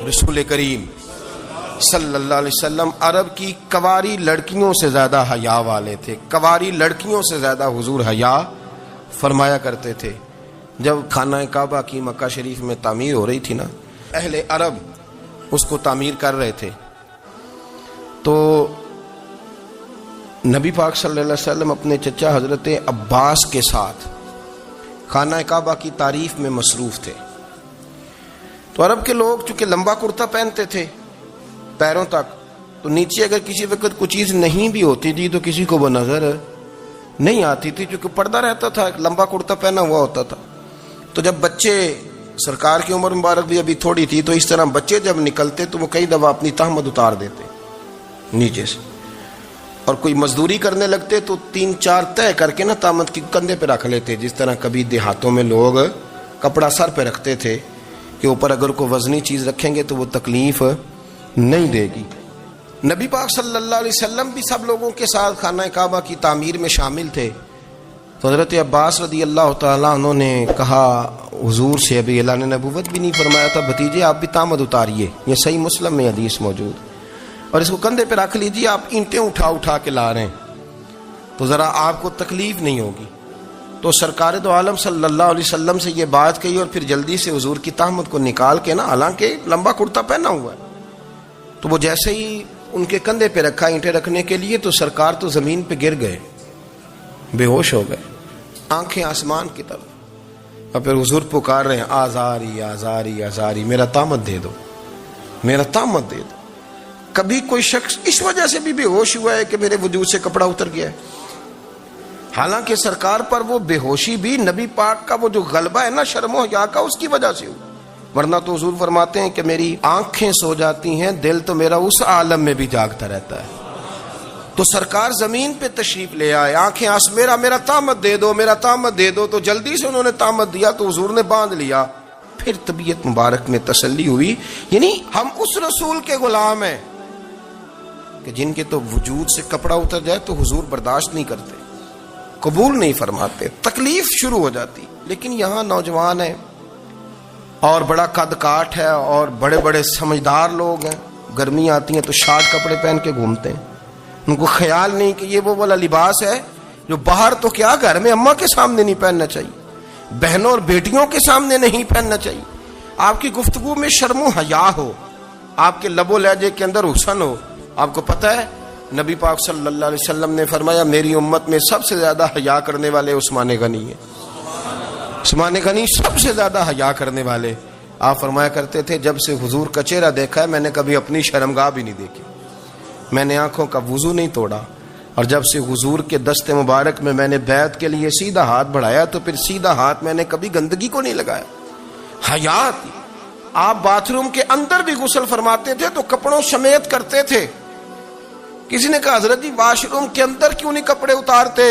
رسول کریم صلی اللہ علیہ وسلم عرب کی کواری لڑکیوں سے زیادہ حیا والے تھے. کواری لڑکیوں سے زیادہ حضور حیا فرمایا کرتے تھے. جب خانہ کعبہ کی مکہ شریف میں تعمیر ہو رہی تھی نا، اہل عرب اس کو تعمیر کر رہے تھے، تو نبی پاک صلی اللہ علیہ وسلم اپنے چچا حضرت عباس کے ساتھ خانہ کعبہ کی تعریف میں مصروف تھے. تو عرب کے لوگ چونکہ لمبا کرتا پہنتے تھے پیروں تک، تو نیچے اگر کسی وقت کوئی چیز نہیں بھی ہوتی تھی تو کسی کو وہ نظر نہیں آتی تھی، چونکہ پردہ رہتا تھا، ایک لمبا کرتا پہنا ہوا ہوتا تھا. تو جب بچے، سرکار کی عمر مبارک بھی ابھی تھوڑی تھی، تو اس طرح بچے جب نکلتے تو وہ کئی دفعہ اپنی تہمت اتار دیتے نیچے سے، اور کوئی مزدوری کرنے لگتے تو 3-4 طے کر کے نا تہمت کی کندھے پہ رکھ لیتے. جس طرح کبھی دیہاتوں میں لوگ کپڑا سر پہ رکھتے تھے کہ اوپر اگر کوئی وزنی چیز رکھیں گے تو وہ تکلیف نہیں دے گی. نبی پاک صلی اللہ علیہ وسلم بھی سب لوگوں کے ساتھ خانہ کعبہ کی تعمیر میں شامل تھے. تو حضرت عباس رضی اللہ تعالیٰ عنہ نے کہا حضور سے، ابھی اعلان نبوت بھی نہیں فرمایا تھا، بھتیجے آپ بھی تہمت اتاریے، یہ صحیح مسلم میں حدیث موجود، اور اس کو کندھے پہ رکھ لیجیے، آپ اینٹیں اٹھا کے لا رہے ہیں تو ذرا آپ کو تکلیف نہیں ہوگی. تو سرکار دو عالم صلی اللہ علیہ وسلم سے یہ بات کہی، اور پھر جلدی سے حضور کی تہمت کو نکال کے نا، حالانکہ لمبا کرتا پہنا ہوا ہے، تو وہ جیسے ہی ان کے کندھے پہ رکھا اینٹیں رکھنے کے لیے، تو سرکار تو زمین پہ گر گئے، بے ہوش ہو گئے، آنکھیں آسمان کی طرف، اور پھر حضور پکار رہے ہیں آزاری آزاری آزاری، میرا تہمت دے دو، میرا تہمت دے دو. کبھی کوئی شخص اس وجہ سے بھی بے ہوش ہوا ہے کہ میرے وجود سے کپڑا اتر گیا ہے؟ حالانکہ سرکار پر وہ بے ہوشی بھی نبی پاک کا وہ جو غلبہ ہے نا شرم و حیا کا، اس کی وجہ سے ہوا. ورنہ تو حضور فرماتے ہیں کہ میری آنکھیں سو جاتی ہیں، دل تو میرا اس عالم میں بھی جاگتا رہتا ہے. تو سرکار زمین پہ تشریف لے آئے، آنکھیں میرا تہمت دے دو، میرا تہمت دے دو. تو جلدی سے انہوں نے تہمت دیا تو حضور نے باندھ لیا. پھر طبیعت مبارک میں تسلی ہوئی. یعنی ہم اس رسول کے غلام ہیں کہ جن کے تو وجود سے کپڑا اتر جائے تو حضور برداشت نہیں کرتے، قبول نہیں فرماتے، تکلیف شروع ہو جاتی. لیکن یہاں نوجوان ہیں اور بڑا قد کاٹ ہے اور بڑے بڑے سمجھدار لوگ ہیں، گرمی آتی ہیں تو شارٹ کپڑے پہن کے گھومتے ہیں. ان کو خیال نہیں کہ یہ وہ والا لباس ہے جو باہر تو کیا گھر میں اماں کے سامنے نہیں پہننا چاہیے، بہنوں اور بیٹیوں کے سامنے نہیں پہننا چاہیے. آپ کی گفتگو میں شرم و حیا ہو، آپ کے لب و لہجے کے اندر حسن ہو. آپ کو پتہ ہے نبی پاک صلی اللہ علیہ وسلم نے فرمایا میری امت میں سب سے زیادہ حیا کرنے والے عثمان غنی ہیں. عثمان غنی سب سے زیادہ حیا کرنے والے. آپ فرمایا کرتے تھے جب سے حضور کا چہرہ دیکھا ہے میں نے کبھی اپنی شرمگاہ بھی نہیں دیکھی، میں نے آنکھوں کا وضو نہیں توڑا، اور جب سے حضور کے دست مبارک میں نے بیعت کے لیے سیدھا ہاتھ بڑھایا تو پھر سیدھا ہاتھ میں نے کبھی گندگی کو نہیں لگایا. حیا تھی. آپ باتھ روم کے اندر بھی غسل فرماتے تھے تو کپڑوں سمیت کرتے تھے. کسی نے کہا حضرت جی واش روم کے اندر کیوں نہیں کپڑے اتارتے؟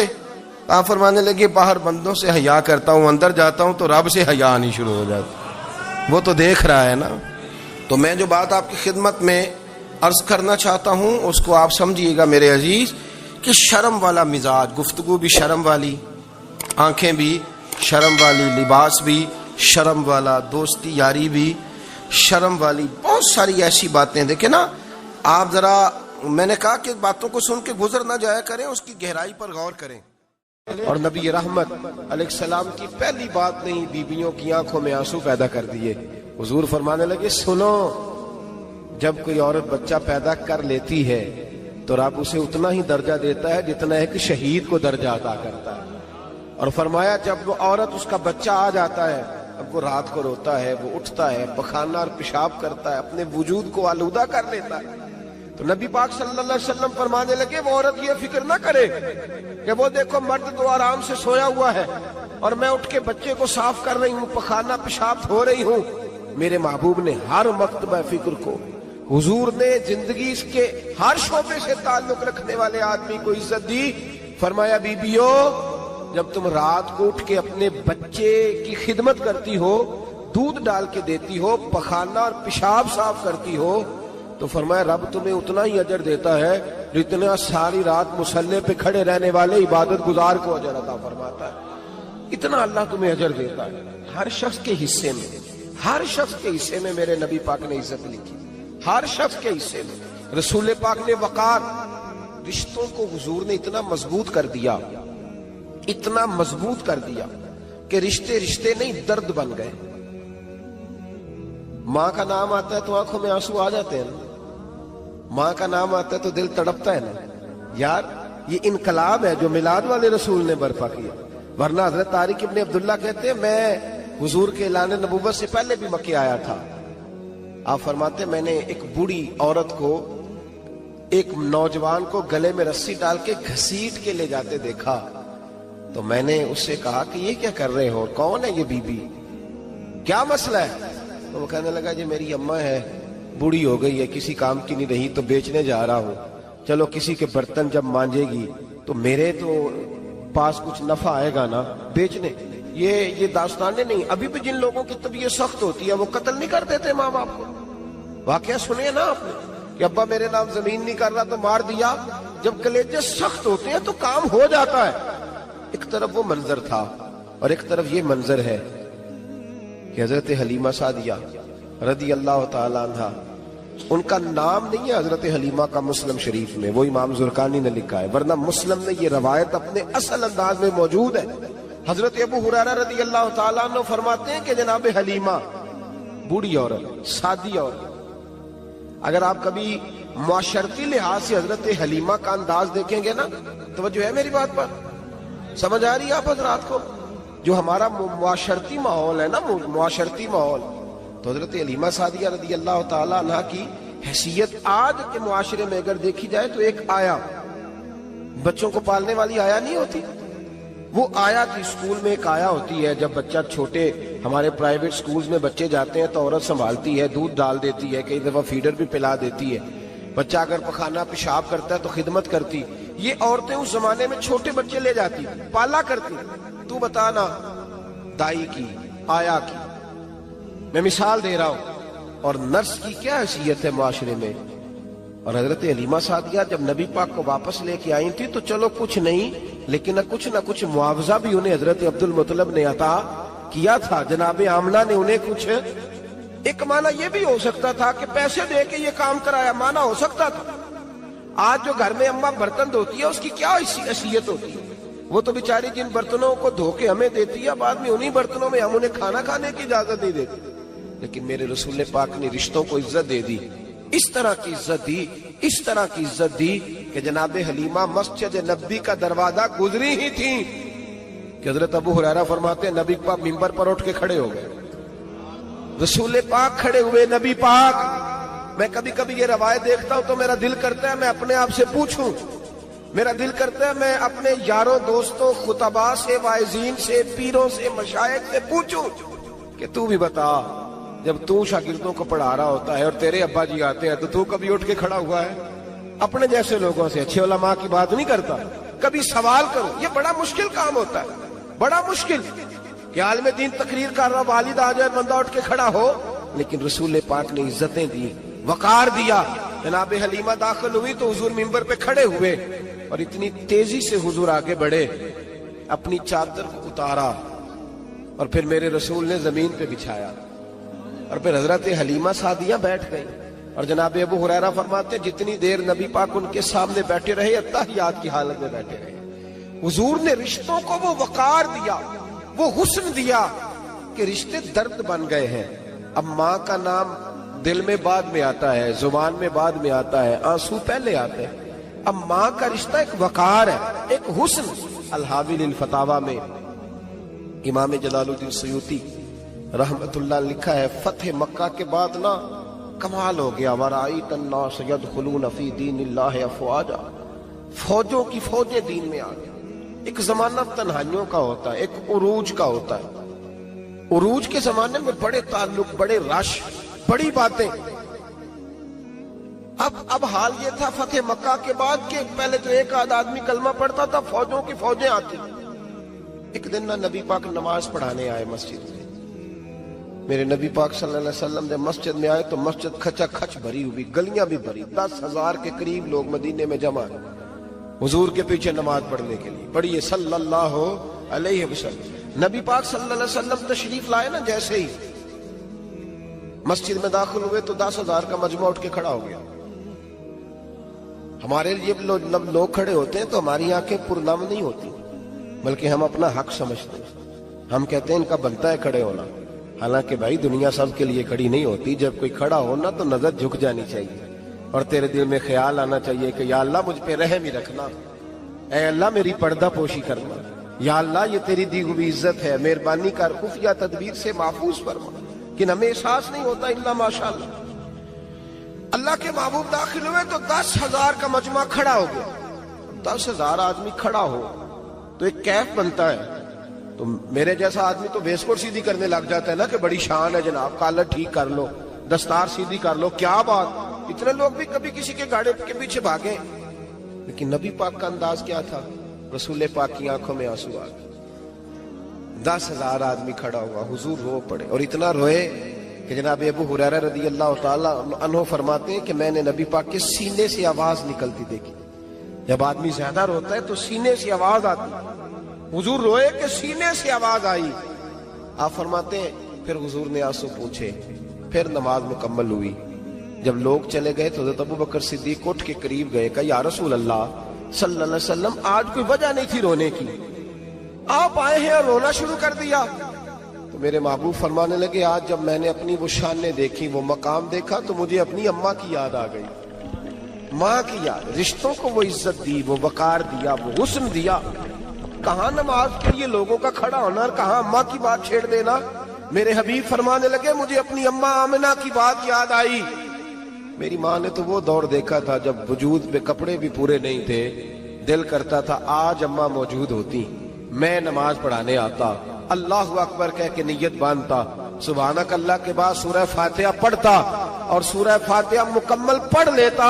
آپ فرمانے لگے باہر بندوں سے حیا کرتا ہوں، اندر جاتا ہوں تو رب سے حیا آنی شروع ہو جاتی، وہ تو دیکھ رہا ہے نا. تو میں جو بات آپ کی خدمت میں عرض کرنا چاہتا ہوں اس کو آپ سمجھیے گا میرے عزیز، کہ شرم والا مزاج، گفتگو بھی شرم والی، آنکھیں بھی شرم والی، لباس بھی شرم والا، دوستی یاری بھی شرم والی، بہت ساری ایسی باتیں. دیکھیں نا آپ ذرا، میں نے کہا کہ باتوں کو سن کے گزر نہ جایا کریں، اس کی گہرائی پر غور کریں. اور نبی رحمت علیہ السلام کی پہلی بات نہیں بیویوں کی آنکھوں میں آنسو پیدا کر دیے. حضور فرمانے لگے سنو، جب کوئی عورت بچہ پیدا کر لیتی ہے تو رب اسے اتنا ہی درجہ دیتا ہے جتنا ایک شہید کو درجہ عطا کرتا ہے. اور فرمایا جب وہ عورت اس کا بچہ آ جاتا ہے، اب وہ رات کو روتا ہے، وہ اٹھتا ہے، پخانہ اور پیشاب کرتا ہے، اپنے وجود کو آلودہ کر لیتا ہے. تو نبی پاک صلی اللہ علیہ وسلم فرمانے لگے وہ عورت یہ فکر نہ کرے کہ وہ دیکھو مرد تو آرام سے سویا ہوا ہے اور میں اٹھ کے بچے کو صاف کر رہی ہوں، پخانہ پیشاب دھو رہی ہوں. میرے محبوب نے ہر مکتبہ فکر کو، حضور نے زندگی اس کے ہر شعبے سے تعلق رکھنے والے آدمی کو عزت دی. فرمایا بیبیو جب تم رات کو اٹھ کے اپنے بچے کی خدمت کرتی ہو، دودھ ڈال کے دیتی ہو، پخانہ اور پیشاب صاف کرتی ہو، تو فرمایا رب تمہیں اتنا ہی اجر دیتا ہے جتنا ساری رات مصلی پہ کھڑے رہنے والے عبادت گزار کو اجر عطا فرماتا ہے. اتنا اللہ تمہیں اجر دیتا ہے ہر شخص کے حصے میں. ہر شخص کے حصے میں میرے نبی پاک نے عزت لکھی، ہر شخص کے حصے میں۔ رسول پاک نے وقار، رشتوں کو حضور نے اتنا مضبوط کر دیا، اتنا مضبوط کر دیا کہ رشتے رشتے نہیں درد بن گئے۔ ماں کا نام آتا ہے تو آنکھوں میں آنسو آ جاتے ہیں نا، ماں کا نام آتا ہے تو دل تڑپتا ہے نا۔ یار یہ انقلاب ہے جو میلاد والے رسول نے برپا کیا، ورنہ حضرت طارق ابن عبداللہ کہتے ہیں میں حضور کے اعلان نبوت سے پہلے بھی مکے آیا تھا۔ آپ فرماتے میں نے ایک بوڑھی عورت کو، ایک نوجوان کو گلے میں رسی ڈال کے گھسیٹ کے لے جاتے دیکھا، تو میں نے اس سے کہا کہ یہ کیا کر رہے ہو، کون ہے یہ بی بی، کیا مسئلہ ہے؟ تو وہ کہنے لگا جی میری اماں ہے، بوڑھی ہو گئی ہے، کسی کام کی نہیں رہی تو بیچنے جا رہا ہوں، چلو کسی کے برتن جب مانجے گی تو میرے تو پاس کچھ نفع آئے گا نا بیچنے۔ یہ داستانیں نہیں، ابھی بھی جن لوگوں کی طبیعت سخت ہوتی ہے وہ قتل نہیں کر دیتے ماں باپ کو۔ واقعہ سنے نا آپ نے کہ ابا میرے نام زمین نہیں کر رہا تو مار دیا۔ جب کلیجے سخت ہوتے ہیں تو کام ہو جاتا ہے۔ ایک طرف وہ منظر تھا اور ایک طرف یہ منظر ہے کہ حضرت حلیمہ سعدیہ رضی اللہ تعالی عنہ، ان کا نام نہیں ہے حضرت حلیمہ کا مسلم شریف میں، وہ امام زرقانی نے لکھا ہے، ورنہ مسلم میں یہ روایت اپنے اصل انداز میں موجود ہے۔ حضرت ابو ہریرہ رضی اللہ تعالیٰ عنہ فرماتے ہیں کہ جناب حلیمہ بوڑھی عورت، سادی عورت، اگر آپ کبھی معاشرتی لحاظ سے حضرت حلیمہ کا انداز دیکھیں گے نا، توجہ ہے میری بات پر، سمجھ آ رہی ہے آپ حضرات کو؟ جو ہمارا معاشرتی ماحول ہے نا، معاشرتی ماحول، تو حضرت حلیمہ سعدیہ رضی اللہ تعالیٰ عنہ کی حیثیت آج کے معاشرے میں اگر دیکھی جائے تو ایک آیا، بچوں کو پالنے والی آیا نہیں ہوتی، وہ آیا تھی۔ اسکول میں ایک آیا ہوتی ہے، جب بچہ چھوٹے ہمارے پرائیویٹ سکولز میں بچے جاتے ہیں تو عورت سنبھالتی ہے، دودھ ڈال دیتی ہے، کئی دفعہ فیڈر بھی پلا دیتی ہے، بچہ اگر پخانہ پیشاب کرتا ہے تو خدمت کرتی۔ یہ عورتیں اس زمانے میں چھوٹے بچے لے جاتی، پالا کرتی۔ تو بتانا دائی کی، آیا کی، میں مثال دے رہا ہوں، اور نرس کی کیا حیثیت ہے معاشرے میں۔ اور حضرت حلیمہ سعدیہ جب نبی پاک کو واپس لے کے آئی تھی تو چلو کچھ نہیں، لیکن نہ کچھ معاوضہ بھی انہیں حضرت عبد المطلب نے عطا کیا تھا، جناب آمنہ نے انہیں کچھ، ایک معنی یہ بھی ہو سکتا تھا کہ پیسے دے کے یہ کام کرایا، معنی ہو سکتا تھا۔ آج جو گھر میں اماں برتن دھوتی ہے اس کی کیا حیثیت ہوتی ہے؟ وہ تو بیچاری جن برتنوں کو دھو کے ہمیں دیتی ہے، بعد میں انہی برتنوں میں ہم انہیں کھانا کھانے کی اجازت نہیں دیتے۔ لیکن میرے رسول پاک نے رشتوں کو عزت دے دی، اس طرح کی عزت دی، اس طرح کی عزت دی کہ جناب حلیمہ مسجد نبی کا دروازہ گزری ہی تھی کہ حضرت ابو ہریرہ فرماتے ہیں نبی پاک منبر پر اٹھ کے کھڑے ہو گئے، رسول پاک کھڑے ہوئے، نبی پاک۔ میں کبھی کبھی یہ روایت دیکھتا ہوں تو میرا دل کرتا ہے میں اپنے آپ سے پوچھوں، میرا دل کرتا ہے میں اپنے یاروں دوستوں خطباء سے، واعظین سے، پیروں سے، مشائخ سے پوچھوں کہ تو بھی بتا، جب تو شاگردوں کو پڑھا رہا ہوتا ہے اور تیرے ابا جی آتے ہیں تو کبھی اٹھ کے کھڑا ہوا ہے؟ اپنے جیسے لوگوں سے، اچھے علماء کی بات نہیں کرتا، کبھی سوال کرو۔ یہ بڑا مشکل کام ہوتا ہے، بڑا مشکل کہ عالم دین تقریر کر رہا، والد آ جائے، بندہ اٹھ کے کھڑا ہو۔ لیکن رسول پاک نے عزتیں دی، وقار دیا۔ جناب حلیمہ داخل ہوئی تو حضور منبر پہ کھڑے ہوئے اور اتنی تیزی سے حضور آگے بڑھے، اپنی چادر کو اتارا اور پھر میرے رسول نے زمین پہ بچھایا، اور پھر حضرت حلیمہ سعدیہ بیٹھ گئی۔ اور جناب ابو ہریرہ فرماتے جتنی دیر نبی پاک ان کے سامنے بیٹھے رہے، اتحیات کی حالت میں بیٹھے رہے۔ حضور نے رشتوں کو وہ وقار دیا، وہ حسن دیا کہ رشتے درد بن گئے ہیں۔ اب ماں کا نام دل میں بعد میں آتا ہے، زبان میں بعد میں آتا ہے، آنسو پہلے آتے ہیں۔ اب ماں کا رشتہ ایک وقار ہے، ایک حسن۔ الحاوی للفتاوی میں امام جلال الدین سیوطی رحمت اللہ لکھا ہے، فتح مکہ کے بعد نا کمال ہو گیا، وَرَأَيْتَ النَّاسَ يَدْخُلُونَ فِي دِينِ اللَّهِ أَفْوَاجًا، فوجوں کی فوجیں دین میں آ گئی۔ ایک زمانہ تنہائیوں کا ہوتا ہے، ایک عروج کا ہوتا ہے۔ عروج کے زمانے میں بڑے تعلق، بڑے رش، بڑی باتیں۔ اب حال یہ تھا فتح مکہ کے بعد کہ پہلے تو ایک آدھ آدمی کلمہ پڑھتا تھا، فوجوں کی فوجیں آتی۔ ایک دن نہ نبی پاک نماز پڑھانے آئے مسجد میں، میرے نبی پاک صلی اللہ علیہ وسلم جب مسجد میں آئے تو مسجد کھچا کھچ بھری ہوئی، گلیاں بھی بھری، 10,000 کے قریب لوگ مدینے میں جمع ہیں حضور کے پیچھے نماز پڑھنے کے لیے۔ پڑھیے صلی اللہ علیہ وسلم۔ نبی پاک صلی اللہ علیہ وسلم تشریف لائے نا، جیسے ہی مسجد میں داخل ہوئے تو 10,000 کا مجمع اٹھ کے کھڑا ہو گیا. ہمارے لیے لوگ کھڑے ہوتے ہیں تو ہماری آنکھیں پرنم نہیں ہوتی، بلکہ ہم اپنا حق سمجھتے ہیں. ہم کہتے ہیں ان کا بنتا ہے کھڑے ہونا. حالانکہ بھائی دنیا سب کے لیے کھڑی نہیں ہوتی. جب کوئی کھڑا ہونا تو نظر جھک جانی چاہیے اور تیرے دل میں خیال آنا چاہیے کہ یا اللہ مجھ پہ رحم ہی رکھنا، اے اللہ میری پردہ پوشی کرنا، یا اللہ یہ تیری دی ہوئی عزت ہے، مہربانی کر خفیہ تدبیر سے محفوظ فرما. کہ ہمیں احساس نہیں ہوتا الا ماشاءاللہ. اللہ کے محبوب داخل ہوئے تو 10,000 کا مجمع کھڑا ہو گیا. 10,000 آدمی کھڑا ہو تو ایک کیف بنتا ہے. تو میرے جیسا آدمی تو ویسکوٹ سیدھی کرنے لگ جاتا ہے نا کہ بڑی شان ہے جناب، کالر ٹھیک کر لو، دستار سیدھی کر لو، کیا بات. اتنے لوگ بھی کبھی کسی کے گاڑی کے پیچھے بھاگے. لیکن نبی پاک کا انداز کیا تھا؟ رسول پاک کی آنکھوں میں آنسو آ گئے. 10,000 آدمی کھڑا ہوا، حضور رو پڑے اور اتنا روئے کہ جناب ابو ہریرہ رضی اللہ تعالی عنہ فرماتے ہیں کہ میں نے نبی پاک کے سینے سے آواز نکلتی دیکھی. جب آدمی زیادہ روتا ہے تو سینے سے آواز آتی. حضور روئے کہ سینے سے آواز آئی. آپ فرماتے ہیں پھر حضور نے آنسو پوچھے، پھر نماز مکمل ہوئی. جب لوگ چلے گئے تو حضرت ابوبکر صدیق اٹھ کے قریب گئے، کہا یا رسول اللہ صلی اللہ علیہ وسلم آج کوئی وجہ نہیں تھی رونے کی، آپ آئے ہیں اور رونا شروع کر دیا. تو میرے محبوب فرمانے لگے آج جب میں نے اپنی وہ شانیں دیکھی، وہ مقام دیکھا تو مجھے اپنی اماں کی یاد آ گئی. ماں کی یاد، رشتوں کو وہ عزت دی، وہ وقار دیا، وہ حسن دیا. کہاں نماز کے لیے لوگوں کا کھڑا ہونا اور کہاں اماں کی بات چھیڑ دینا. میرے حبیب فرمانے لگے مجھے اپنی اماں آمنہ کی بات یاد آئی. میری ماں نے تو وہ دور دیکھا تھا جب وجود پہ کپڑے بھی پورے نہیں تھے، دل کرتا تھا آج اماں موجود ہوتی، میں نماز پڑھانے آتا، اللہ اکبر کہہ کے نیت باندھتا، سبحانک اللہ کے بعد سورہ فاتحہ پڑھتا اور سورہ فاتحہ مکمل پڑھ لیتا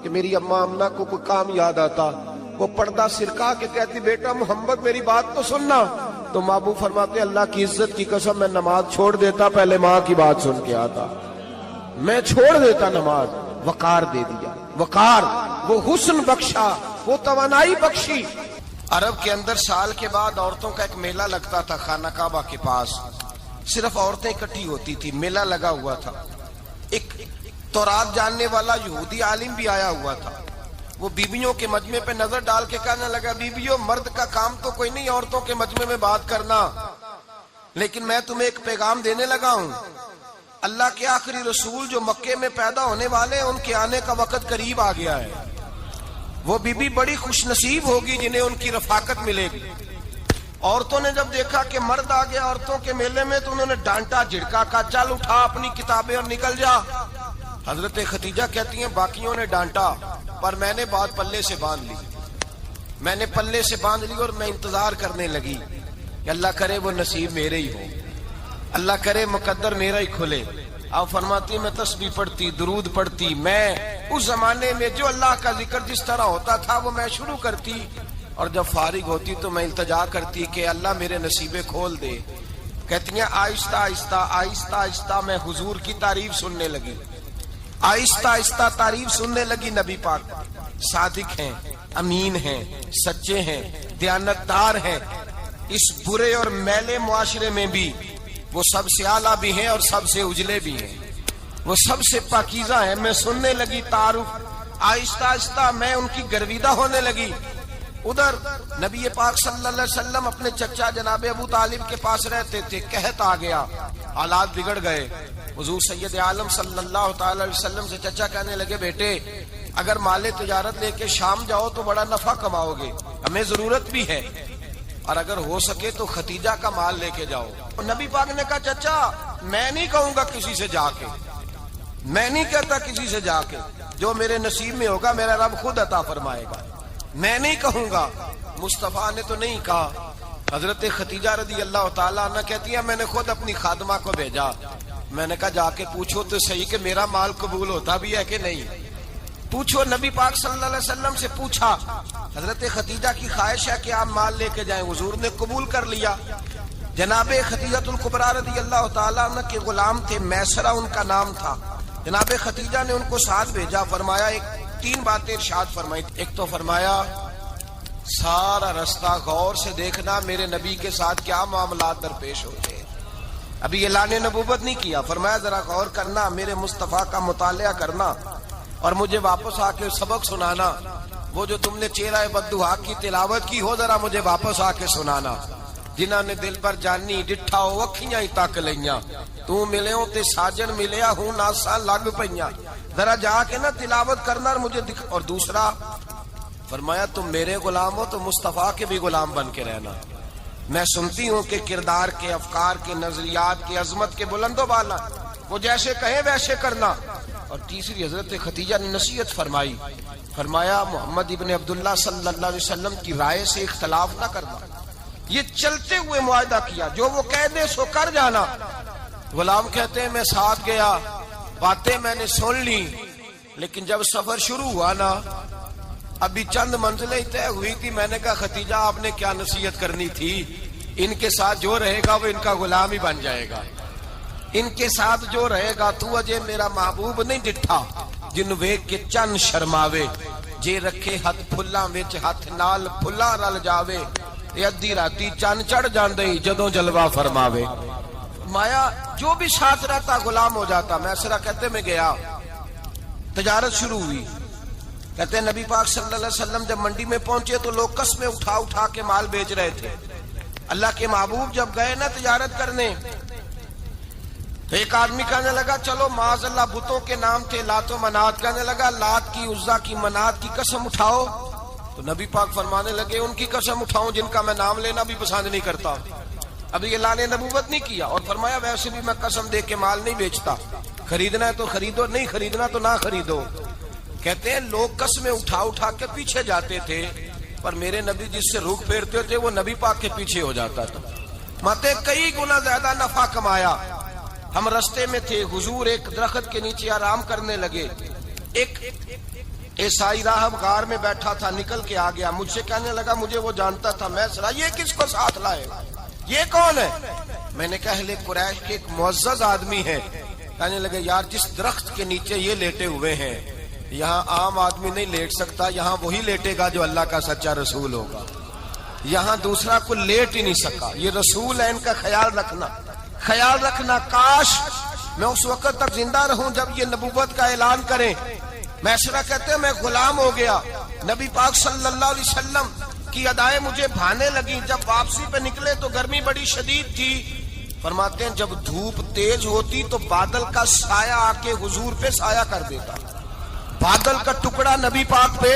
کہ میری اماں آمنہ کو کوئی کام یاد آتا. وہ پردہ سرکا کے کہتی بیٹا محمد میری بات تو سننا. تو محبوب فرماتے اللہ کی عزت کی قسم میں نماز چھوڑ دیتا، پہلے ماں کی بات سن کے آتا. میں چھوڑ دیتا نماز. وقار دے دیا، وقار، وہ حسن بخشا، وہ توانائی بخشی. عرب کے اندر سال کے بعد عورتوں کا ایک میلہ لگتا تھا خانہ کعبہ کے پاس. صرف عورتیں اکٹھی ہوتی تھی، میلہ لگا ہوا تھا. ایک تورات جاننے والا یہودی عالم بھی آیا ہوا تھا. وہ بیویوں کے مجمع پہ نظر ڈال کے کہنے لگا بیویوں مرد کا کام تو کوئی نہیں عورتوں کے مجمع میں بات کرنا، لیکن میں تمہیں ایک پیغام دینے لگا ہوں. اللہ کے آخری رسول جو مکے میں پیدا ہونے والے ہیں ان کے آنے کا وقت قریب آ گیا ہے. وہ بیوی بڑی خوش نصیب ہوگی جنہیں ان کی رفاقت ملے گی. عورتوں نے جب دیکھا کہ مرد آ گیا عورتوں کے میلے میں تو انہوں نے ڈانٹا جھڑکا، کہا چل اٹھا اپنی کتابیں اور نکل جا. حضرت خدیجہ کہتی ہیں باقیوں نے ڈانٹا پر میں نے بات پلے سے باندھ لی. میں نے پلے سے باندھ لی اور میں انتظار کرنے لگی کہ اللہ کرے وہ نصیب میرے ہی ہو، اللہ کرے مقدر میرا ہی کھلے. آپ فرماتی میں تسبیح پڑھتی، درود پڑھتی. میں اس زمانے میں جو اللہ کا ذکر جس طرح ہوتا تھا وہ میں شروع کرتی اور جب فارغ ہوتی تو میں التجا کرتی کہ اللہ میرے نصیبے کھول دے. کہتی ہیں آہستہ آہستہ آہستہ آہستہ میں حضور کی تعریف سننے لگی. آہستہ آہستہ تعریف سننے لگی. نبی پاک صادق ہیں، امین ہیں، سچے ہیں، دیانتدار ہیں. اس برے اور میلے معاشرے میں بھی وہ سب سے اعلیٰ بھی ہیں اور سب سے اجلے بھی ہیں، وہ سب سے پاکیزہ ہیں. میں سننے لگی تعارف. آہستہ آہستہ میں ان کی گرویدہ ہونے لگی. ادھر نبی پاک صلی اللہ علیہ وسلم اپنے چچا جناب ابو طالب کے پاس رہتے تھے. قحط آ گیا، حالات بگڑ گئے. حضور سید عالم صلی اللہ تعالی علیہ وسلم سے چچا کہنے لگے بیٹے اگر مال تجارت لے کے شام جاؤ تو بڑا نفع کماؤ گے، ہمیں ضرورت بھی ہے، اور اگر ہو سکے تو ختیجہ کا مال لے کے جاؤ. اور نبی پاک نے کہا چچا میں نہیں کہوں گا کسی سے جا کے، میں نہیں کہتا کسی سے جا کے، جو میرے نصیب میں ہوگا میرا رب خود عطا فرمائے گا، میں نہیں کہوں گا. مصطفیٰ نے تو نہیں کہا. حضرت ختیجہ رضی اللہ تعالیٰ عنہ کہتی ہیں میں نے خود اپنی خادمہ کو بھیجا. میں نے کہا جا کے پوچھو تو صحیح کہ میرا مال قبول ہوتا بھی ہے کہ نہیں، پوچھو. نبی پاک صلی اللہ علیہ وسلم سے پوچھا. حضرت ختیجہ کی خواہش ہے کہ آپ مال لے کے جائیں. حضور نے قبول کر لیا. جناب ختیجہ الکبریٰ رضی اللہ تعالیٰ عنہ کے غلام تھے، میسرہ ان کا نام تھا. جناب ختیجہ نے ان کو ساتھ بھیجا. فرمایا ایک 3 باتیں ارشاد فرمائی. ایک تو فرمایا سارا رستہ غور سے دیکھنا میرے نبی کے ساتھ کیا معاملات درپیش ہوتے ہیں. ابھی اعلان نبوت نہیں کیا. فرمایا ذرا غور کرنا، میرے مصطفیٰ کا مطالعہ کرنا اور مجھے واپس آ کے سبق سنانا. وہ جو تم نے چہرہ بددعا کی تلاوت کی ہو ذرا مجھے واپس آ کے سنانا. جنہاں نے دل پر جانی ڈٹھا ہو اکھیاں ہی تک لئیاں، تو ملے ہو تے ساجن ملیا ہوں ناساں لگ پئیاں. ذرا جا کے نا تلاوت کرنا اور مجھے اور دوسرا فرمایا تم میرے غلام ہو تو مصطفیٰ کے بھی غلام بن کے رہنا. میں سنتی ہوں کہ کردار کے، افکار کے، نظریات کے، عظمت کے بلند و بالا، وہ جیسے کہیں ویسے کرنا. اور تیسری حضرت خدیجہ نے نصیحت فرمائی. فرمایا محمد ابن عبداللہ صلی اللہ علیہ وسلم کی رائے سے اختلاف نہ کرنا. یہ چلتے ہوئے معاہدہ کیا، جو وہ کہہ دے سو کر جانا. غلام کہتے ہیں میں ساتھ گیا، باتیں میں نے سن لی، لیکن جب سفر شروع ہوا نا ابھی چند منزلیں طے ہوئی تھی. میں نے کہا خدیجہ آپ نے کیا نصیحت کرنی تھی، ان کے ساتھ جو رہے گا وہ ان کا غلام ہی بن جائے گا. ان کے ساتھ جو رہے گا تو اجے میرا محبوب نہیں ڈٹھا جن ویکھ کے چن شرماوے. جے رکھے ہاتھ پھلاں وچ ہاتھ نال پھلاں رل جاوے، تے ادھی راتی چن چڑھ جاندے جدوں جلوہ فرماوے. مایا جو بھی ساتھ رہتا غلام ہو جاتا. میں اسرا کہتے میں گیا، تجارت شروع ہوئی. کہتے ہیں نبی پاک صلی اللہ علیہ وسلم جب منڈی میں پہنچے تو لوگ قسمیں اٹھا اٹھا کے مال بیچ رہے تھے. اللہ کے محبوب جب گئے نا تجارت کرنے تو ایک آدمی کہنے لگا چلو معاذ اللہ بتوں کے نام تھے لات و منات، کہنے لگا لات کی، عزا کی، منات کی قسم اٹھاؤ. تو نبی پاک فرمانے لگے ان کی قسم اٹھاؤں جن کا میں نام لینا بھی پسند نہیں کرتا. ابھی اعلان نبوت نہیں کیا. اور فرمایا ویسے بھی میں قسم دے کے مال نہیں بیچتا، خریدنا ہے تو خریدو، نہیں خریدنا تو نہ خریدو. کہتے ہیں لوگ قسمیں اٹھا اٹھا کے پیچھے جاتے تھے، پر میرے نبی جس سے رخ پھیرتے تھے وہ نبی پاک کے پیچھے ہو جاتا تھا. ماتے کئی گنا زیادہ نفع کمایا. ہم رستے میں تھے، حضور ایک درخت کے نیچے آرام کرنے لگے. ایک عیسائی راہب غار میں بیٹھا تھا، نکل کے آ گیا. مجھ سے کہنے لگا مجھے وہ جانتا تھا. میں سنا یہ کس کو ساتھ لائے، یہ کون ہے؟ میں نے کہا اہل قریش کے ایک معزز آدمی ہے. کہنے لگے یار جس درخت کے نیچے یہ لیٹے ہوئے ہیں یہاں عام آدمی نہیں لیٹ سکتا، یہاں وہی لیٹے گا جو اللہ کا سچا رسول ہوگا. یہاں دوسرا کوئی لیٹ ہی نہیں سکا. یہ رسول ہے، ان کا خیال رکھنا، خیال رکھنا. کاش میں اس وقت تک زندہ رہوں جب یہ نبوت کا اعلان کریں. میں ایسا کہتے ہیں میں غلام ہو گیا. نبی پاک صلی اللہ علیہ وسلم کی ادائیں مجھے بھانے لگی. جب واپسی پہ نکلے تو گرمی بڑی شدید تھی. فرماتے ہیں جب دھوپ تیز ہوتی تو بادل کا سایہ آ کے حضور پہ سایہ کر دیتا. بادل کا ٹکڑا نبی پاک پہ.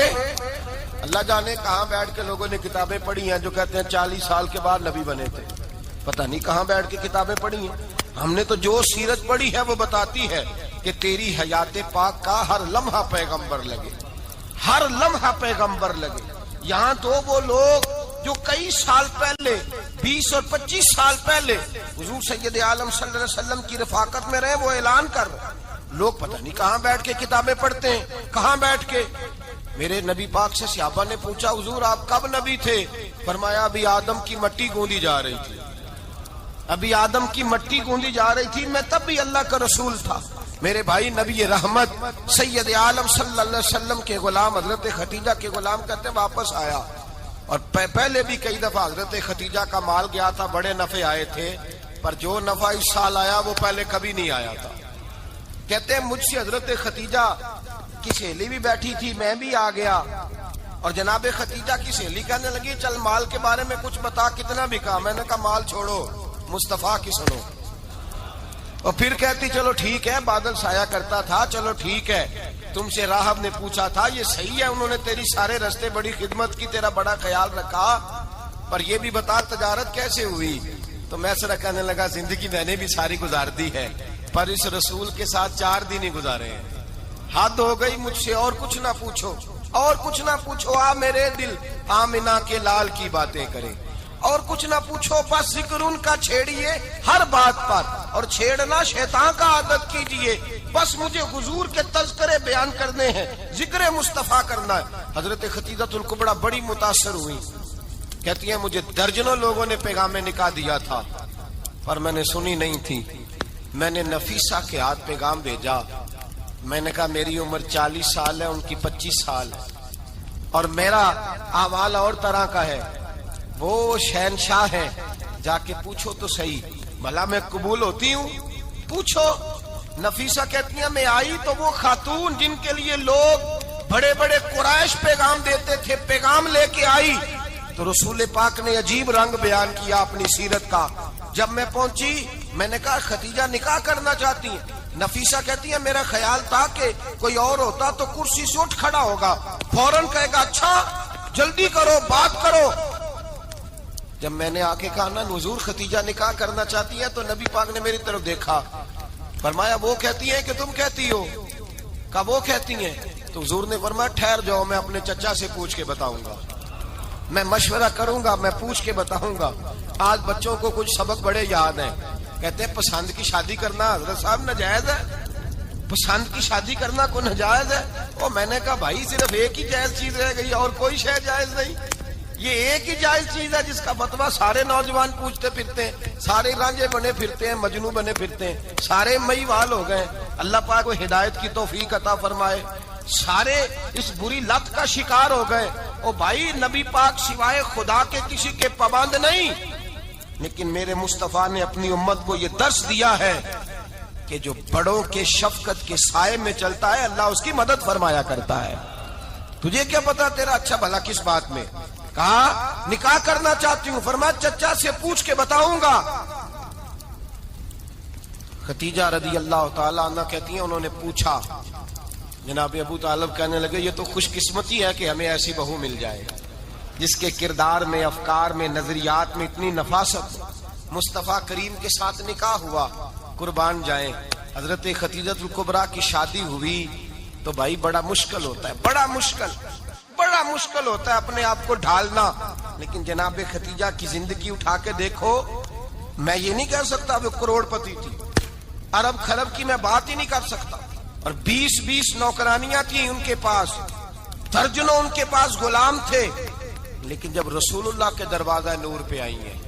اللہ جانے کہاں بیٹھ کے لوگوں نے کتابیں پڑھی ہیں جو کہتے ہیں 40 سال کے بعد نبی بنے تھے. پتہ نہیں کہاں بیٹھ کے کتابیں پڑھی ہیں. ہم نے تو جو سیرت پڑھی ہے وہ بتاتی ہے کہ تیری حیات پاک کا ہر لمحہ پیغمبر لگے، ہر لمحہ پیغمبر لگے. یہاں تو وہ لوگ جو کئی سال پہلے 20 اور 25 سال پہلے حضور سید عالم صلی اللہ علیہ وسلم کی رفاقت میں رہے وہ اعلان کر رہے. لوگ پتہ نہیں کہاں بیٹھ کے کتابیں پڑھتے ہیں، کہاں بیٹھ کے. میرے نبی پاک سے صحابہ نے پوچھا حضور آپ کب نبی تھے؟ فرمایا ابھی آدم کی مٹی گوندی جا رہی تھی، ابھی آدم کی مٹی گوندی جا رہی تھی، میں تب بھی اللہ کا رسول تھا. میرے بھائی نبی رحمت سید عالم صلی اللہ علیہ وسلم کے غلام حضرت خدیجہ کے غلام کہتے ہیں واپس آیا. اور پہلے بھی کئی دفعہ حضرت خدیجہ کا مال گیا تھا، بڑے نفع آئے تھے، پر جو نفع اس سال آیا وہ پہلے کبھی نہیں آیا تھا. کہتے ہیں مجھ سے حضرت خدیجہ کی سہیلی بھی بیٹھی تھی، میں بھی آ گیا. اور جناب خدیجہ کی سہیلی کہنے لگی چل مال کے بارے میں کچھ بتا، کتنا بکا؟ میں نے کہا مال چھوڑو، مصطفیٰ کی سنو. اور پھر کہتی چلو ٹھیک ہے، بادل سایہ کرتا تھا، چلو ٹھیک ہے. تم سے راہب نے پوچھا تھا یہ صحیح ہے، انہوں نے تیری سارے رستے بڑی خدمت کی، تیرا بڑا خیال رکھا، پر یہ بھی بتا تجارت کیسے ہوئی؟ تو میں سر کہنے لگا زندگی میں نے بھی ساری گزار دی ہے، پر اس رسول کے ساتھ 4 دن ہی گزارے ہیں. حد ہو گئی مجھ سے، اور کچھ نہ پوچھو، اور کچھ نہ پوچھو. آ میرے دل آمنہ کے لال کی باتیں کرے، اور کچھ نہ پوچھو. بس ذکر ان کا چھیڑیے ہر بات پر، اور چھیڑنا شیطان کا عادت کیجئے. بس مجھے حضور کے تذکرے بیان کرنے ہیں، ذکر مصطفیٰ کرنا ہے. حضرت خدیجہ الکبریٰ بڑی متاثر ہوئی. کہتی ہیں مجھے درجنوں لوگوں نے پیغام نکاح دیا تھا پر میں نے سنی نہیں تھی. میں نے نفیسہ کے ہاتھ پیغام بھیجا. میں نے کہا میری عمر 40 سال ہے، ان کی 25 سال ہے، اور میرا احوال اور طرح کا ہے. وہ شہنشاہ ہے، جا کے پوچھو تو صحیح. بھلا میں قبول ہوتی ہوں؟ پوچھو۔ نفیسہ کہتی ہیں میں آئی تو وہ خاتون جن کے لیے لوگ بڑے بڑے قریش پیغام دیتے تھے، پیغام لے کے آئی تو رسول پاک نے عجیب رنگ بیان کیا اپنی سیرت کا۔ جب میں پہنچی میں نے کہا ختیجہ نکاح کرنا چاہتی ہیں؟ نفیسہ کہتی ہے میرا خیال تھا کہ کوئی اور ہوتا تو کرسی سے اٹھ کھڑا ہوگا، فوراً کہے گا اچھا جلدی کرو بات کرو۔ جب میں نے آ کے کہا نا حضور ختیجہ نکاح کرنا چاہتی ہے تو نبی پاک نے میری طرف دیکھا، فرمایا وہ کہتی ہیں کہ تم کہتی ہو؟ کہا وہ کہتی ہیں۔ تو حضور نے فرمایا ٹھہر جاؤ، میں اپنے چچا سے پوچھ کے بتاؤں گا، میں مشورہ کروں گا، میں پوچھ کے بتاؤں گا۔ آج بچوں کو کچھ سبق بڑے یاد ہیں، کہتے ہیں پسند کی شادی کرنا حضرت صاحب ناجائز ہے، پسند کی شادی کرنا کوئی ناجائز ہے؟ اور میں نے کہا بھائی صرف ایک ہی جائز چیز رہ گئی اور کوئی شے جائز نہیں، یہ ایک ہی جائز چیز ہے جس کا فتویٰ سارے نوجوان پوچھتے پھرتے ہیں، سارے رانجے بنے پھرتے ہیں، مجنوں بنے پھرتے ہیں، سارے مئی وال ہو گئے۔ اللہ پاک کو ہدایت کی توفیق عطا فرمائے۔ سارے اس بری لت کا شکار ہو گئے۔ او بھائی نبی پاک سوائے خدا کے کسی کے پابند نہیں، لیکن میرے مصطفیٰ نے اپنی امت کو یہ درس دیا ہے کہ جو بڑوں کے شفقت کے سائے میں چلتا ہے اللہ اس کی مدد فرمایا کرتا ہے۔ تجھے کیا پتا تیرا اچھا بھلا کس بات میں؟ کہا نکاح کرنا چاہتی ہوں، فرمایا چچا سے پوچھ کے بتاؤں گا۔ ختیجہ رضی اللہ تعالیٰ عنہ کہتی ہیں انہوں نے پوچھا، جناب ابو طالب کہنے لگے یہ تو خوش قسمتی ہے کہ ہمیں ایسی بہو مل جائے جس کے کردار میں، افکار میں، نظریات میں اتنی نفاست۔ مصطفیٰ کریم کے ساتھ نکاح ہوا، قربان جائیں۔ حضرت ختیجۃ الکبریٰ کی شادی ہوئی تو بھائی بڑا مشکل ہوتا ہے، بڑا مشکل ہوتا ہے اپنے آپ کو ڈھالنا، لیکن جناب ختیجہ کی زندگی اٹھا کے دیکھو، میں یہ نہیں کہہ سکتا وہ کروڑ پتی تھی، ارب خرب کی میں بات ہی نہیں کر سکتا، اور 20 نوکرانیاں تھیں ان کے پاس، درجنوں ان کے پاس غلام تھے، لیکن جب رسول اللہ کے دروازہ نور پہ آئی ہیں،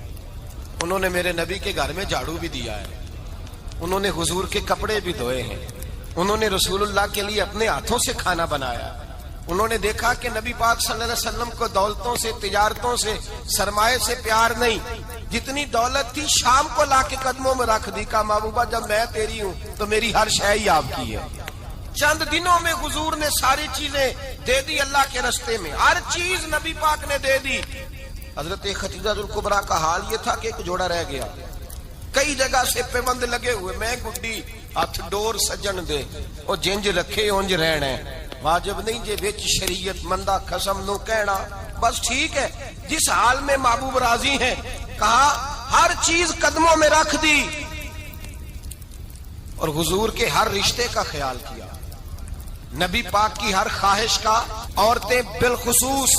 انہوں نے میرے نبی کے گھر میں جھاڑو بھی دیا ہے، انہوں نے حضور کے کپڑے بھی دھوئے ہیں، انہوں نے رسول اللہ کے لیے اپنے ہاتھوں سے کھانا بنایا، انہوں نے دیکھا کہ نبی پاک صلی اللہ علیہ وسلم کو دولتوں سے، تجارتوں سے، سرمایے سے پیار نہیں، جتنی دولت تھی شام کو لا کے قدموں میں رکھ دی، کہا محبوبہ جب میں تیری ہوں تو میری ہر شے ہی آپ کی ہے۔ چند دنوں میں حضور نے ساری چیزیں دے دی اللہ کے رستے میں، ہر چیز نبی پاک نے دے دی۔ حضرت ختیجہ الکبریٰ کا حال یہ تھا کہ ایک جوڑا رہ گیا، کئی جگہ سے پیوند لگے ہوئے، میں گڈی ہاتھ ڈور سجن دے او جنج رکھے اونج رہنا واجب نہیں جے وچ شریعت مندہ قسم نو کہنا، بس ٹھیک ہے جس حال میں محبوب راضی ہیں، کہا ہر چیز قدموں میں رکھ دی اور حضور کے ہر رشتے کا خیال کیا، نبی پاک کی ہر خواہش کا۔ عورتیں بالخصوص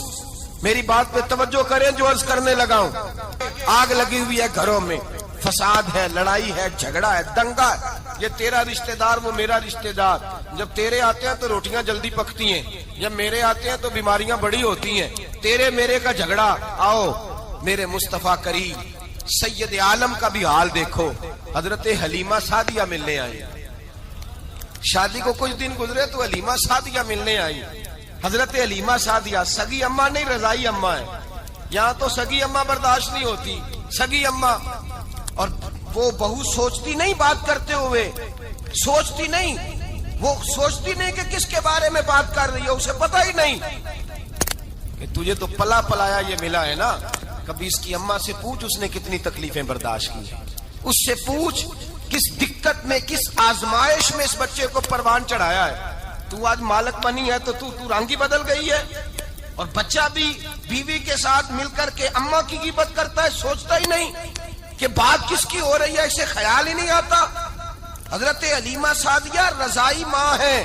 میری بات پہ توجہ کریں جو عرض کرنے لگا ہوں، آگ لگی ہوئی ہے گھروں میں، فساد ہے، لڑائی ہے، جھگڑا ہے، دنگا ہے، یہ تیرا رشتہ دار وہ میرا رشتہ دار، جب تیرے آتے ہیں تو روٹیاں جلدی پکتی ہیں، جب میرے آتے ہیں تو بیماریاں بڑی ہوتی ہیں، تیرے میرے کا جھگڑا۔ آؤ میرے مصطفیٰ کریم سید عالم کا بھی حال دیکھو، حضرت حلیمہ سعدیہ ملنے آئی، شادی کو کچھ دن گزرے تو حلیمہ سعدیہ ملنے آئی۔ حضرت حلیمہ سعدیہ سگی اماں نہیں رضائی اماں ہے، یہاں تو سگی اماں برداشت نہیں ہوتی، سگی اماں، اور وہ بہو سوچتی نہیں بات کرتے ہوئے، سوچتی نہیں، وہ سوچتی نہیں کہ کس کے بارے میں بات کر رہی ہے، اسے پتہ ہی نہیں کہ تجھے تو پلا پلایا یہ ملا ہے نا، کبھی اس کی اماں سے پوچھ اس نے کتنی تکلیفیں برداشت کی، اس سے پوچھ کس دقت میں، کس آزمائش میں اس بچے کو پروان چڑھایا ہے۔ تو آج مالک بنی ہے تو تو رنگ ہی بدل گئی ہے، اور بچہ بھی بیوی کے ساتھ مل کر کے اماں کی غیبت کرتا ہے، سوچتا ہی نہیں کہ بات کس کی ہو رہی ہے، اسے خیال ہی نہیں آتا۔ حضرت حلیمہ سعدیہ رضائی ماں ہے،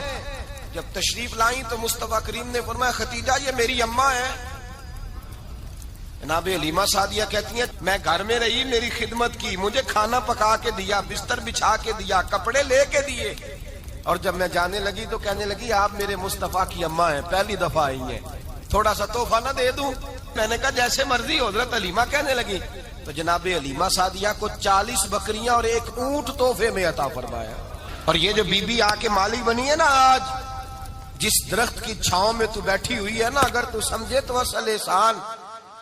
جب تشریف لائیں تو مصطفیٰ کریم نے فرمایا ختیجہ یہ میری اماں ہے۔ جناب حلیمہ سعدیہ کہتی ہیں میں گھر میں رہی، میری خدمت کی، مجھے کھانا پکا کے دیا، بستر بچھا کے دیا، کپڑے لے کے دیے، اور جب میں جانے لگی تو کہنے لگی آپ میرے مصطفیٰ کی اماں ہیں، پہلی دفعہ آئی ہیں، تھوڑا سا تحفہ نہ دے دوں؟ میں نے کہا جیسے مرضی۔ حضرت حلیمہ کہنے لگی تو جناب حلیمہ سعدیہ کو 40 بکریاں اور 1 اونٹ تحفے میں عطا فرمایا۔ اور یہ جو بی بی آ کے مالی بنی ہے نا آج، جس درخت کی چھاؤں میں تو بیٹھی ہوئی ہے نا، اگر تو سمجھے تو اصل احسان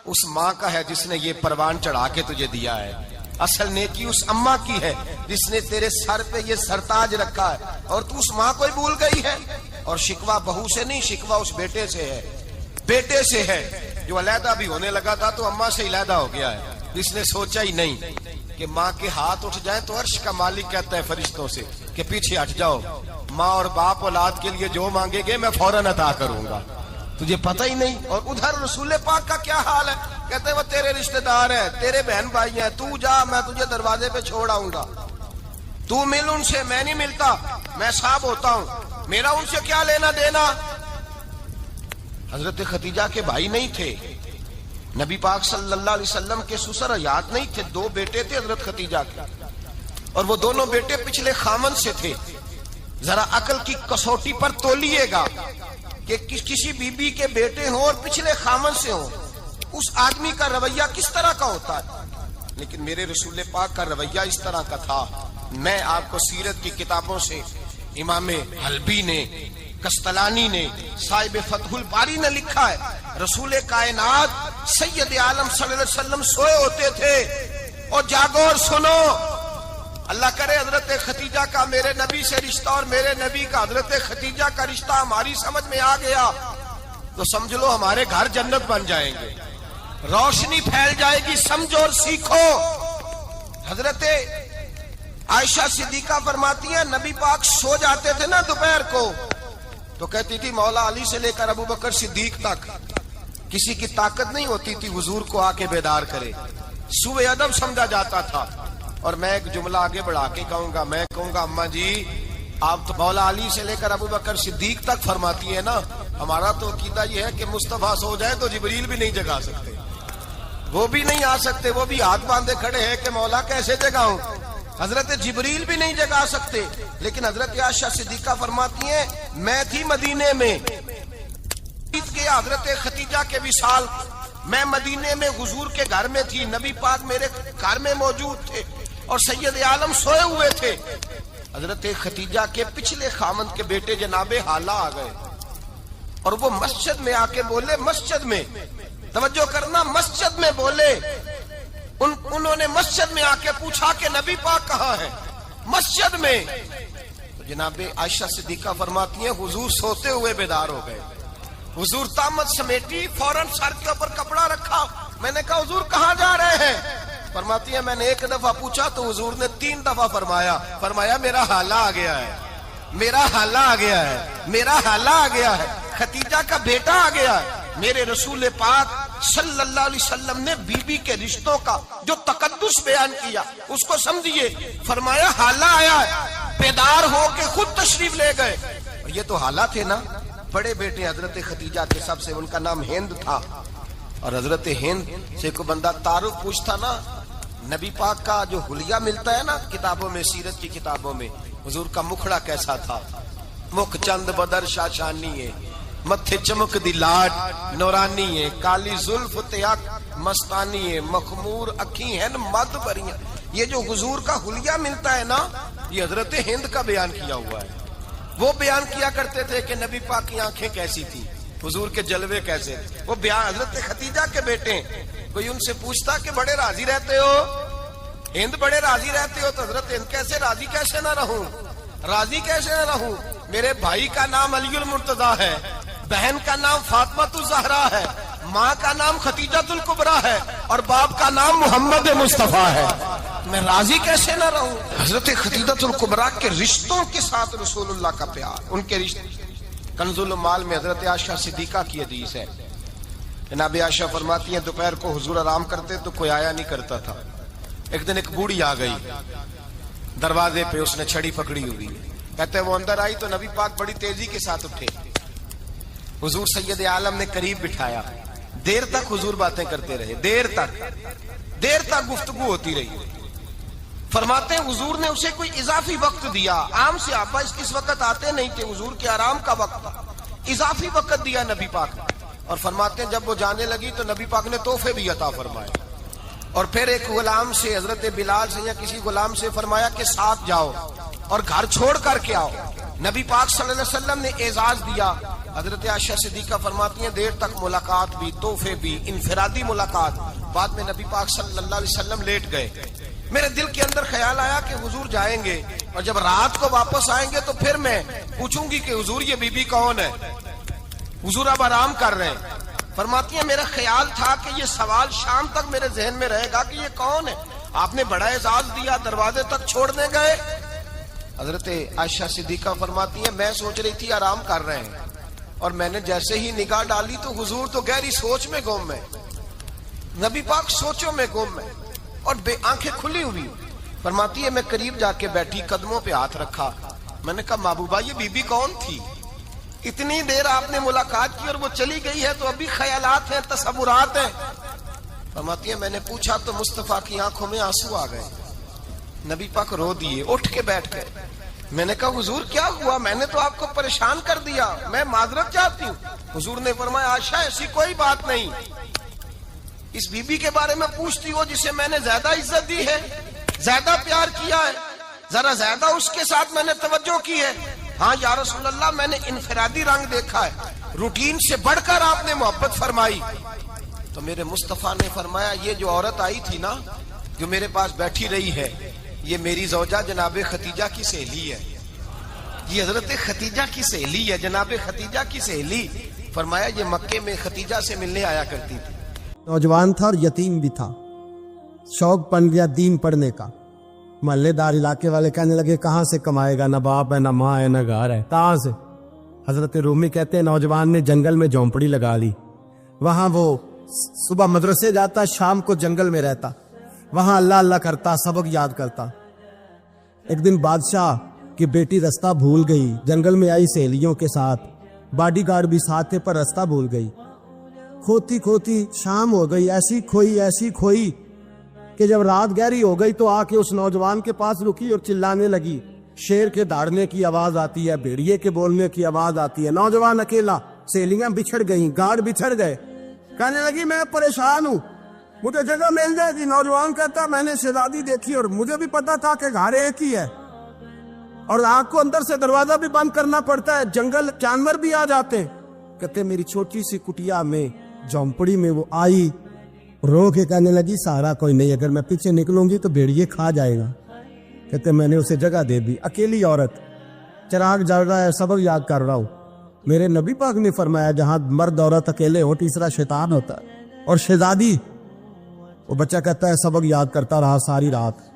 اس ماں کا ہے جس نے یہ پروان چڑھا کے تجھے دیا ہے۔ اصل نیکی اس اماں کی ہے جس نے تیرے سر پہ یہ سرتاج رکھا ہے، اور تو اس ماں کو ہی بھول گئی ہے۔ اور شکوہ بہو سے نہیں، شکوہ اس بیٹے سے ہے، بیٹے سے ہے جو علیحدہ بھی ہونے لگا تھا تو اماں سے علیحدہ ہو گیا ہے، جس نے سوچا ہی نہیں کہ ماں کے ہاتھ اٹھ جائیں تو عرش کا مالک کہتا ہے فرشتوں سے کہ پیچھے ہٹ جاؤ، ماں اور باپ اولاد کے لیے جو مانگے گے میں فوراً عطا کروں گا، تجھے پتہ ہی نہیں۔ اور ادھر رسول پاک کا کیا حال ہے، کہتے ہیں وہ تیرے رشتہ دار ہیں، تیرے بہن بھائی ہیں، تو جا، میں تجھے دروازے پہ چھوڑ آؤں گا، تو مل ان سے، میں نہیں ملتا، میں صاحب ہوتا ہوں، میرا ان سے کیا لینا دینا۔ حضرت خدیجہ کے بھائی نہیں تھے، نبی پاک صلی اللہ علیہ وسلم کے سسر حیات نہیں تھے، 2 بیٹے تھے حضرت خدیجہ کے، اور وہ دونوں بیٹے پچھلے خامن سے تھے۔ ذرا عقل کی کسوٹی پر تولیے گا کہ کسی بی بی کے بیٹے ہوں اور پچھلے خامن سے ہوں، اس آدمی کا رویہ کس طرح کا ہوتا ہے، لیکن میرے رسول پاک کا رویہ اس طرح کا تھا۔ میں آپ کو سیرت کی کتابوں سے امام حلبی نے، کستلانی نے، صاحب فتح الباری نے لکھا ہے، رسول کائنات سید عالم صلی اللہ علیہ وسلم سوئے ہوتے تھے اور جاگو اور سنو، اللہ کرے حضرت خدیجہ کا میرے نبی سے رشتہ اور میرے نبی کا حضرت خدیجہ کا رشتہ ہماری سمجھ میں آ گیا تو سمجھ لو ہمارے گھر جنت بن جائیں گے، روشنی پھیل جائے گی، سمجھو اور سیکھو۔ حضرت عائشہ صدیقہ فرماتی ہیں نبی پاک سو جاتے تھے نا دوپہر کو تو کہتی تھی مولا علی سے لے کر ابو بکر صدیق تک کسی کی طاقت نہیں ہوتی تھی حضور کو آ کے بیدار کرے، سوء ادب سمجھا جاتا تھا۔ اور میں ایک جملہ آگے بڑھا کے کہوں گا، میں کہوں گا اماں جی آپ تو مولا علی سے لے کر ابو بکر صدیق تک فرماتی ہے نا، ہمارا تو عقیدہ یہ ہے کہ مصطفیٰ سو جائے تو جبریل بھی نہیں جگا سکتے، وہ بھی نہیں آ سکتے، وہ بھی ہاتھ باندھے کھڑے ہیں کہ مولا کیسے جگاؤں، حضرت جبریل بھی نہیں جگا سکتے۔ لیکن حضرت عائشہ صدیقہ فرماتی ہیں میں تھی مدینے میں گیا حضرت خدیجہ کے وصال، میں مدینے میں حضور کے گھر میں تھی، نبی پاک میرے گھر میں موجود تھے اور سید عالم سوئے ہوئے تھے۔ حضرت خدیجہ کے پچھلے خامند کے بیٹے جناب حالہ آ گئے اور وہ مسجد میں آ کے بولے، مسجد میں توجہ کرنا، مسجد میں بولے، انہوں نے مسجد میں آ کے پوچھا کہ نبی پاک کہاں ہے، مسجد میں۔ تو جناب عائشہ صدیقہ فرماتی ہیں حضور سوتے ہوئے بیدار ہو گئے، حضور طامت سمیٹی، فوراً سر کے اوپر کپڑا رکھا، میں نے کہا حضور کہاں جا رہے ہیں، فرماتی ہیں میں نے 1 دفعہ پوچھا تو حضور نے 3 دفعہ فرمایا میرا حالہ آ گیا ہے، میرا حالہ آ گیا ہے، میرا حالہ آ گیا ہے، خدیجہ کا بیٹا آ گیا ہے۔ میرے رسول پاک صلی اللہ علیہ وسلم نے بی بی کے رشتوں کا جو تقدس بیان کیا اس کو سمجھیے، فرمایا حالہ آیا ہے، بیدار ہو کے خود تشریف لے گئے۔ اور یہ تو حالہ تھے نا، بڑے بیٹے حضرت خدیجہ کے، سب سے ان کا نام ہند تھا، اور حضرت ہند سے کوئی بندہ تعارف پوچھتا نا، نبی پاک کا جو حلیہ ملتا ہے نا کتابوں میں، سیرت کی کتابوں میں، حضور کا مکھڑا کیسا تھا، مکھ چند بدر شاشانی ہے، متھے چمک دی لاٹ نورانی ہے، کالی زلف تیاک مستانی ہے، مخمور اکھی ہیں مد بریاں۔ یہ جو حضور کا حلیہ ملتا ہے نا یہ حضرت ہند کا بیان کیا ہوا ہے، وہ بیان کیا کرتے تھے کہ نبی پاک کی آنکھیں کیسی تھی، حضور کے جلوے کیسے، وہ بیان حضرت خدیجہ کے بیٹے ہیں۔ کوئی ان سے پوچھتا کہ بڑے راضی رہتے ہو ہند، بڑے راضی رہتے ہو، تو حضرت ہند کیسے راضی کیسے نہ رہوں، راضی کیسے نہ رہوں، میرے بھائی کا نام علی المرتضیٰ ہے، بہن کا نام فاطمہ الزہرا ہے، ماں کا نام خدیجہ الکبریٰ ہے اور باپ کا نام محمد مصطفیٰ ہے، میں راضی کیسے نہ رہوں۔ حضرت خدیجہ الکبریٰ کے رشتوں کے ساتھ رسول اللہ کا پیار، ان کے رشتے۔ کنز المال میں حضرت عائشہ صدیقہ کی حدیث ہے، جناب عائشہ فرماتی ہیں دوپہر کو حضور آرام کرتے تو کوئی آیا نہیں کرتا تھا، ایک دن ایک بوڑھی آ گئی دروازے پہ، اس نے چھڑی پکڑی ہوئی، کہتے ہیں وہ اندر آئی تو نبی پاک بڑی تیزی کے ساتھ اٹھے، حضور سید عالم نے قریب بٹھایا، دیر تک حضور باتیں کرتے رہے، دیر تک گفتگو ہوتی رہی۔ فرماتے ہیں حضور نے اسے کوئی اضافی وقت دیا، عام صحابہ اس وقت آتے نہیں تھے، حضور کے آرام کا وقت تھا، اضافی وقت دیا نبی پاک نے۔ اور فرماتے ہیں جب وہ جانے لگی تو نبی پاک نے تحفے بھی عطا فرمائے، اور پھر ایک غلام سے، حضرت بلال سے یا کسی غلام سے فرمایا کہ ساتھ جاؤ اور گھر چھوڑ کر کے آؤ۔ نبی پاک صلی اللہ علیہ وسلم نے اعزاز دیا۔ حضرت عائشہ صدیقہ فرماتی ہیں دیر تک ملاقات بھی، تحفے بھی، انفرادی ملاقات۔ بعد میں نبی پاک صلی اللہ علیہ وسلم لیٹ گئے، میرے دل کے اندر خیال آیا کہ حضور جائیں گے اور جب رات کو واپس آئیں گے تو پھر میں پوچھوں گی کہ حضور یہ بی بی کون ہے، حضور اب آرام کر رہے ہیں۔ فرماتی ہیں میرا خیال تھا کہ یہ سوال شام تک میرے ذہن میں رہے گا کہ یہ کون ہے، آپ نے بڑا اعزاز دیا، دروازے تک چھوڑنے گئے۔ حضرت عائشہ صدیقہ فرماتی ہیں میں سوچ رہی تھی آرام کر رہے ہیں، اور میں نے جیسے ہی نگاہ ڈالی تو حضور تو گہری سوچ میں گم ہے، نبی پاک سوچوں میں گم ہے اور بے آنکھیں کھلی ہوئی۔ فرماتی ہے میں قریب جا کے بیٹھی، قدموں پہ ہاتھ رکھا، میں نے کہا محبوبہ یہ بی بی کون تھی؟ اتنی دیر آپ نے ملاقات کی اور وہ چلی گئی ہے تو ابھی خیالات ہیں، تصورات ہیں۔ فرماتی ہے میں نے پوچھا تو مصطفیٰ کی آنکھوں میں آنسو آ گئے، نبی پاک رو دیے، اٹھ کے بیٹھ گئے۔ میں نے کہا حضور کیا ہوا؟ میں نے تو آپ کو پریشان کر دیا، میں معذرت چاہتی ہوں۔ حضور نے فرمایا عائشہ ایسی کوئی بات نہیں، اس بی بی کے بارے میں پوچھتی ہو جسے میں نے زیادہ عزت دی ہے، زیادہ پیار کیا ہے، ذرا زیادہ اس کے ساتھ میں نے توجہ کی ہے۔ ہاں یا رسول اللہ میں نے انفرادی رنگ دیکھا ہے، روٹین سے بڑھ کر آپ نے محبت فرمائی۔ تو میرے مصطفیٰ نے فرمایا یہ جو عورت آئی تھی نا، جو میرے پاس بیٹھی رہی ہے، یہ میری زوجہ جناب ختیجہ کی سہیلی ہے، یہ حضرت ختیجہ کی سہیلی ہے، جناب ختیجہ کی سہیلی۔ فرمایا یہ مکے میں ختیجہ سے ملنے آیا کرتی تھی۔ نوجوان تھا اور یتیم بھی تھا، شوق بن گیا دین پڑھنے کا۔ محلے دار علاقے والے کہنے لگے کہاں سے کمائے گا، نہ باپ ہے نہ ماں ہے نہ گھر ہے، کہاں سے؟ حضرت رومی کہتے ہیں نوجوان نے جنگل میں جھونپڑی لگا لی، وہاں وہ صبح مدرسے جاتا، شام کو جنگل میں رہتا، وہاں اللہ اللہ کرتا، سبق یاد کرتا۔ ایک دن بادشاہ کی بیٹی رستہ بھول گئی، جنگل میں آئی سہیلیوں کے ساتھ، باڈی گارڈ بھی ساتھ تھے پر رستہ بھول گئی۔ کھوتی کھوتی شام ہو گئی، ایسی کھوئی کہ جب رات گہری ہو گئی تو آ کے اس نوجوان کے پاس رکی اور چلانے لگی۔ شیر کے دھاڑنے کی آواز آتی ہے، بھیڑیے کے بولنے کی آواز آتی ہے، نوجوان اکیلا، سہیلیاں بچھڑ گئیں، گارڈ بچھڑ گئے۔ کہنے لگی میں پریشان ہوں، مجھے جگہ مل جائے گی۔ نوجوان کہتا میں نے شہزادی دیکھی اور مجھے بھی پتا تھا کہ گھر ایک ہی ہے اور آنکھ کو اندر سے دروازہ بھی بند کرنا پڑتا ہے، جنگل جانور بھی آ جاتے ہیں۔ کہتے میری چھوٹی سی کٹیا میں جھونپڑی میں وہ آئی، رو کے کہنے لگی سہارا کوئی نہیں، اگر میں پیچھے نکلوں گی تو بھیڑیے کھا جائے گا۔ کہتے میں نے اسے جگہ دے دی، اکیلی عورت، چراغ جل رہا ہے، سبق یاد کر رہا ہوں۔ میرے نبی پاک نے فرمایا جہاں مرد عورت اکیلے ہو تیسرا شیطان ہوتا ہے۔ اور شہزادی، وہ بچہ کہتا ہے سبق یاد کرتا رہا ساری رات۔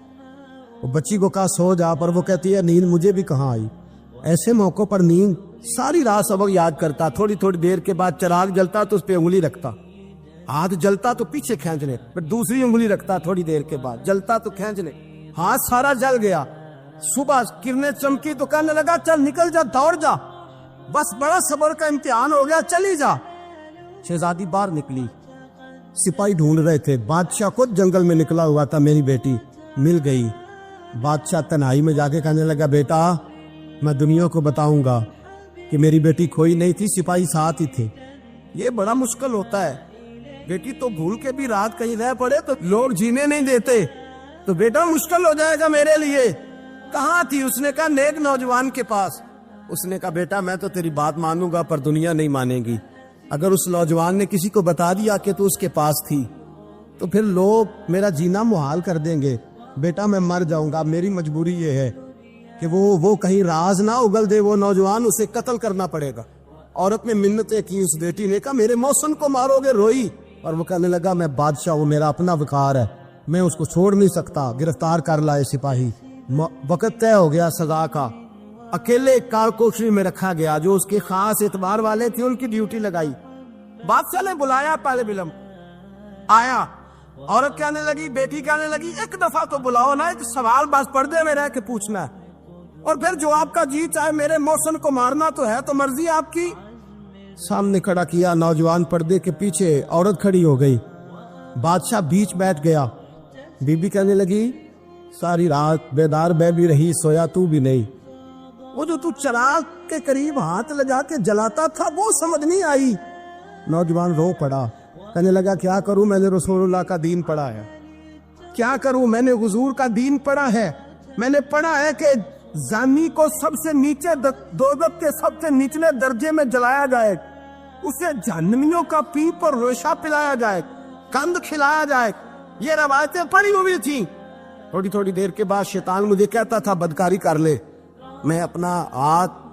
وہ بچی کو کہا سو جا، پر وہ کہتی ہے نیند مجھے بھی کہاں آئی۔ ایسے موقع پر نیند، ساری رات سبق یاد کرتا، تھوڑی دیر کے بعد چراغ جلتا تو اس پہ انگلی رکھتا، ہاتھ جلتا تو پیچھے کھینچنے، پھر دوسری انگلی رکھتا، تھوڑی دیر کے بعد جلتا تو کھینچنے، ہاتھ سارا جل گیا۔ صبح کرنیں چمکی تو کہنے لگا چل نکل جا، دوڑ جا، بس بڑا صبر کا امتحان ہو گیا، چلی جا۔ شہزادی باہر نکلی، سپاہی ڈھونڈ رہے تھے، بادشاہ خود جنگل میں نکلا ہوا تھا، میری بیٹی مل گئی۔ بادشاہ تنہائی میں جا کے کہنے لگا بیٹا میں دنیا کو بتاؤں گا کہ میری بیٹی کھوئی نہیں تھی، سپاہی ساتھ ہی تھے۔ یہ بڑا مشکل ہوتا ہے، بیٹی تو بھول کے بھی رات کہیں رہ پڑے تو لوگ جینے نہیں دیتے، تو بیٹا مشکل ہو جائے گا میرے لیے۔ کہاں تھی؟ اس نے کہا نیک نوجوان کے پاس۔ اس نے کہا بیٹا میں تو تیری بات مانوں گا پر دنیا نہیں مانے گی، اگر اس نوجوان نے کسی کو بتا دیا کہ تو اس کے پاس تھی تو پھر لوگ میرا جینا محال کر دیں گے، بیٹا میں مر جاؤں گا۔ میری مجبوری یہ ہے کہ وہ کہیں راز نہ اگل دے وہ نوجوان، اسے قتل کرنا پڑے گا۔ عورت نے منتیں کی، اس بیٹی نے کہا میرے محسن کو مارو گے، روئی، اور وہ کہنے لگا میں بادشاہ ہوں، میرا اپنا وقار ہے، میں اس کو چھوڑ نہیں سکتا۔ گرفتار کر لائے سپاہی، وقت طے ہو گیا سزا کا۔ اکیلے کار کوٹری میں رکھا گیا، جو اس کے خاص اعتبار والے تھے ان کی ڈیوٹی لگائی۔ بادشاہ نے بلایا طالب علم، آیا، عورت کہنے لگی، بیٹی کہنے لگی ایک دفعہ تو بلاؤ نا، ایک سوال بس پردے میں رہ کے پوچھنا ہے، اور پھر جو آپ کا جی چاہے، میرے محسن کو مارنا تو ہے تو مرضی آپ کی۔ سامنے کھڑا کیا، نوجوان پردے کے پیچھے، عورت کھڑی ہو گئی، بادشاہ بیچ بیٹھ گیا۔ بی بی کہنے لگی ساری رات بیدار بے بھی رہی، سویا تو بھی نہیں، وہ جو تو چراغ کے قریب ہاتھ لگا کے جلاتا تھا وہ سمجھ نہیں آئی۔ نوجوان رو پڑا، کہنے لگا کیا کروں، میں نے رسول اللہ کا دین پڑھا ہے، کیا کروں، میں نے حضور کا دین پڑھا ہے، میں نے پڑھا ہے کہ زانی کو سب سے نیچے دوزخ کے سب سے نچلے درجے میں جلایا جائے، اسے جہنمیوں کا پیپ اور ریشہ پلایا جائے، کند کھلایا جائے، یہ روایتیں پڑھی ہوئی تھیں۔ تھوڑی تھوڑی دیر کے بعد شیطان مجھے کہتا تھا بدکاری کر لے، میں اپنا ہاتھ